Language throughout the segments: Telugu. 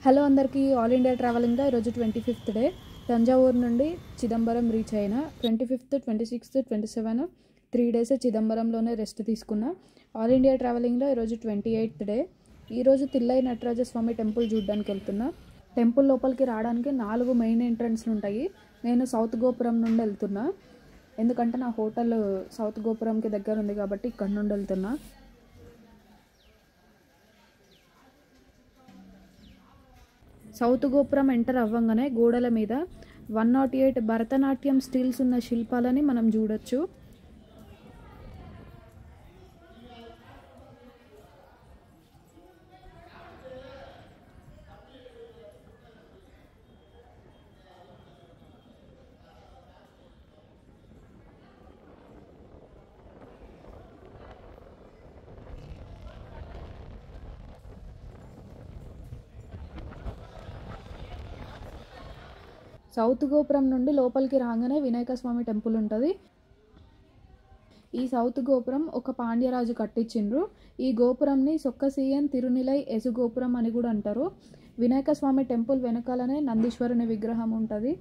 హలో అందరికీ ఆల్ ఇండియా ట్రావెలింగ్లో ఈరోజు 25th డే తంజావూరు నుండి చిదంబరం రీచ్ అయిన 25th, 26th, 27 3 days చిదంబరంలోనే రెస్ట్ తీసుకున్నా. ఆల్ ఇండియా ట్రావెలింగ్లో ఈరోజు 28th డే. ఈరోజు తిల్లై నటరాజ స్వామి టెంపుల్ చూడడానికి వెళ్తున్నా. టెంపుల్ లోపలికి రావడానికి 4 మెయిన్ ఎంట్రన్స్లు ఉంటాయి. నేను సౌత్ గోపురం నుండి వెళ్తున్నా, ఎందుకంటే నా హోటల్ సౌత్ గోపురంకి దగ్గర ఉంది కాబట్టి ఇక్కడ నుండి వెళ్తున్నా. సౌత్ గోపురం ఎంటర్ అవ్వగానే గోడల మీద 108 భరతనాట్యం స్టిల్స్ ఉన్న శిల్పాలని మనం చూడొచ్చు. సౌత్ గోపురం నుండి లోపలికి రాగానే వినాయక స్వామి టెంపుల్ ఉంటుంది. ఈ సౌత్ గోపురం ఒక పాండ్యరాజు కట్టించిండ్రు. ఈ గోపురంని సొక్కసీయన్ తిరునిలై ఎసు గోపురం అని కూడా అంటారు. వినాయక స్వామి టెంపుల్ వెనకాలనే నందీశ్వరుని విగ్రహం ఉంటుంది.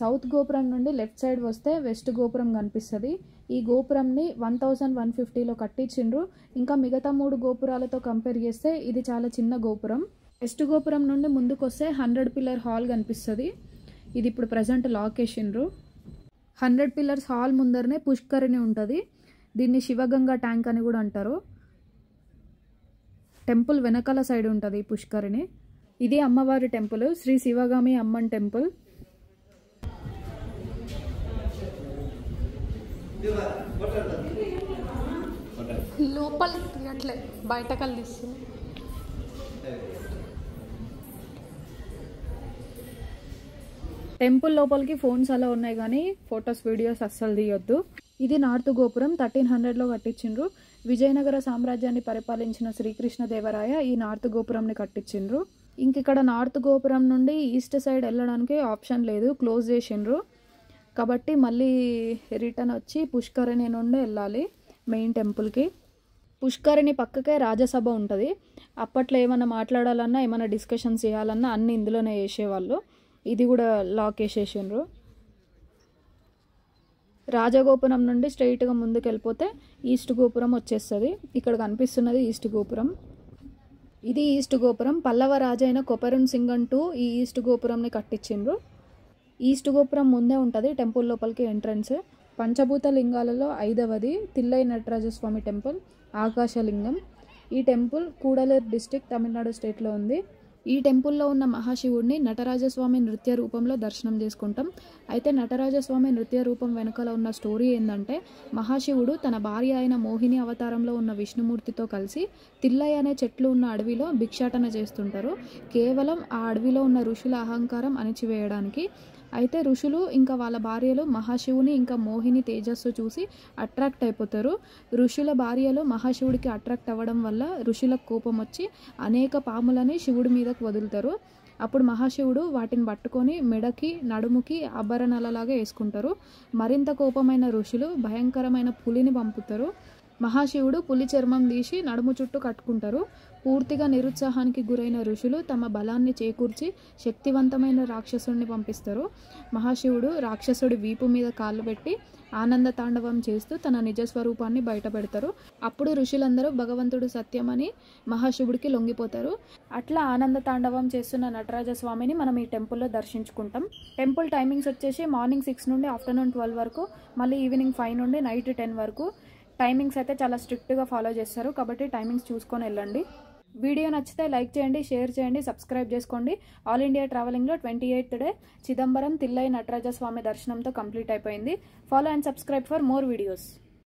సౌత్ గోపురం నుండి లెఫ్ట్ సైడ్ వస్తే వెస్ట్ గోపురం కనిపిస్తుంది. ఈ గోపురంని 1150లో కట్టించిండ్రు. ఇంకా మిగతా 3 గోపురాలతో కంపేర్ చేస్తే ఇది చాలా చిన్న గోపురం. వెస్ట్ గోపురం నుండి ముందుకు వస్తే 100 పిల్లర్ హాల్ కనిపిస్తుంది. ఇది ఇప్పుడు ప్రజెంట్ లాక్ వేసిండ్రు. 100 పిల్లర్స్ హాల్ ముందరనే పుష్కరిణి ఉంటుంది. దీన్ని శివగంగా ట్యాంక్ అని కూడా అంటారు. టెంపుల్ వెనకాల సైడ్ ఉంటుంది ఈ పుష్కరిణి. ఇది అమ్మవారి టెంపుల్, శ్రీ శివగామి అమ్మన్ టెంపుల్. లోపలికి అట్లే బయట కలిస్తుంది. టెంపుల్ లోపలికి ఫోన్స్ అలా ఉన్నాయి కానీ ఫొటోస్ వీడియోస్ అస్సలు తీయొద్దు. ఇది నార్త్ గోపురం 1300లో కట్టించిండ్రు. విజయనగర సామ్రాజ్యాన్ని పరిపాలించిన శ్రీకృష్ణదేవరాయ ఈ నార్త్ గోపురంని కట్టించిండ్రు. ఇంక ఇక్కడ నార్త్ గోపురం నుండి ఈస్ట్ సైడ్ వెళ్ళడానికి ఆప్షన్ లేదు, క్లోజ్ చేసిండ్రు. కాబట్టి మళ్ళీ రిటర్న్ వచ్చి పుష్కరిణి నుండి వెళ్ళాలి మెయిన్ టెంపుల్కి. పుష్కరిణి పక్కకే రాజ్యసభ ఉంటుంది. అప్పట్లో ఏమైనా మాట్లాడాలన్నా ఏమైనా డిస్కషన్స్ చేయాలన్నా అన్నీ ఇందులోనే చేసేవాళ్ళు. ఇది కూడా లాక్ వేసేసిండ్రు. రాజగోపురం నుండి స్ట్రైట్గా ముందుకు వెళ్ళిపోతే ఈస్ట్ గోపురం వచ్చేస్తుంది. ఇక్కడ కనిపిస్తున్నది ఈస్ట్ గోపురం. ఇది ఈస్ట్ గోపురం. పల్లవ రాజైన కొపెరున్ సింగన్ II ఈ ఈస్ట్ గోపురంని కట్టించిండ్రు. ఈస్ట్ గోపురం ముందే ఉంటుంది టెంపుల్ లోపలికి ఎంట్రన్స్. పంచభూత లింగాలలో 5వది తిల్లై నటరాజస్వామి టెంపుల్, ఆకాశలింగం. ఈ టెంపుల్ కూడలూరు డిస్టిక్, తమిళనాడు స్టేట్లో ఉంది. ఈ టెంపుల్లో ఉన్న మహాశివుడిని నటరాజస్వామి నృత్య రూపంలో దర్శనం చేసుకుంటాం. అయితే నటరాజస్వామి నృత్య రూపం వెనుకల ఉన్న స్టోరీ ఏంటంటే, మహాశివుడు తన భార్య అయిన మోహిని అవతారంలో ఉన్న విష్ణుమూర్తితో కలిసి తిల్లై అనే చెట్లు ఉన్న అడవిలో భిక్షాటన చేస్తుంటారు, కేవలం ఆ అడవిలో ఉన్న ఋషుల అహంకారం అణిచివేయడానికి. అయితే ఋషులు ఇంకా వాళ్ళ భార్యలు మహాశివుని ఇంకా మోహిని తేజస్సు చూసి అట్రాక్ట్ అయిపోతారు. ఋషుల భార్యలు మహాశివుడికి అట్రాక్ట్ అవ్వడం వల్ల ఋషులకు కోపం వచ్చి అనేక పాములని శివుడి మీదకు వదులుతారు. అప్పుడు మహాశివుడు వాటిని పట్టుకొని మెడకి నడుముకి ఆభరణాలలాగా వేసుకుంటారు. మరింత కోపమైన ఋషులు భయంకరమైన పులిని పంపుతారు. మహాశివుడు పులి చర్మం తీసి నడుము చుట్టూ కట్టుకుంటారు. పూర్తిగా నిరుత్సాహానికి గురైన ఋషులు తమ బలాన్ని చేకూర్చి శక్తివంతమైన రాక్షసుడిని పంపిస్తారు. మహాశివుడు రాక్షసుడి వీపు మీద కాళ్ళు పెట్టి ఆనంద తాండవం చేస్తూ తన నిజస్వరూపాన్ని బయటపెడతారు. అప్పుడు ఋషులందరూ భగవంతుడు సత్యమని మహాశివుడికి లొంగిపోతారు. అట్లా ఆనంద తాండవం చేస్తున్న నటరాజస్వామిని మనం ఈ టెంపుల్లో దర్శించుకుంటాం. టెంపుల్ టైమింగ్స్ వచ్చేసి మార్నింగ్ 6 నుండి ఆఫ్టర్నూన్ 12 వరకు, మళ్ళీ ఈవినింగ్ 5 నుండి నైట్ 10 వరకు. టైమింగ్స్ అయితే చాలా స్ట్రిక్ట్గా ఫాలో చేస్తారు కాబట్టి టైమింగ్స్ చూసుకొని వెళ్ళండి. వీడియో నచ్చితే లైక్ చేయండి, షేర్ చేయండి, సబ్స్క్రైబ్ చేసుకోండి. ఆల్ ఇండియా ట్రావెలింగ్లో 28th డే చిదంబరం తిల్లై నటరాజస్వామి దర్శనంతో కంప్లీట్ అయిపోయింది. Follow and subscribe for more videos.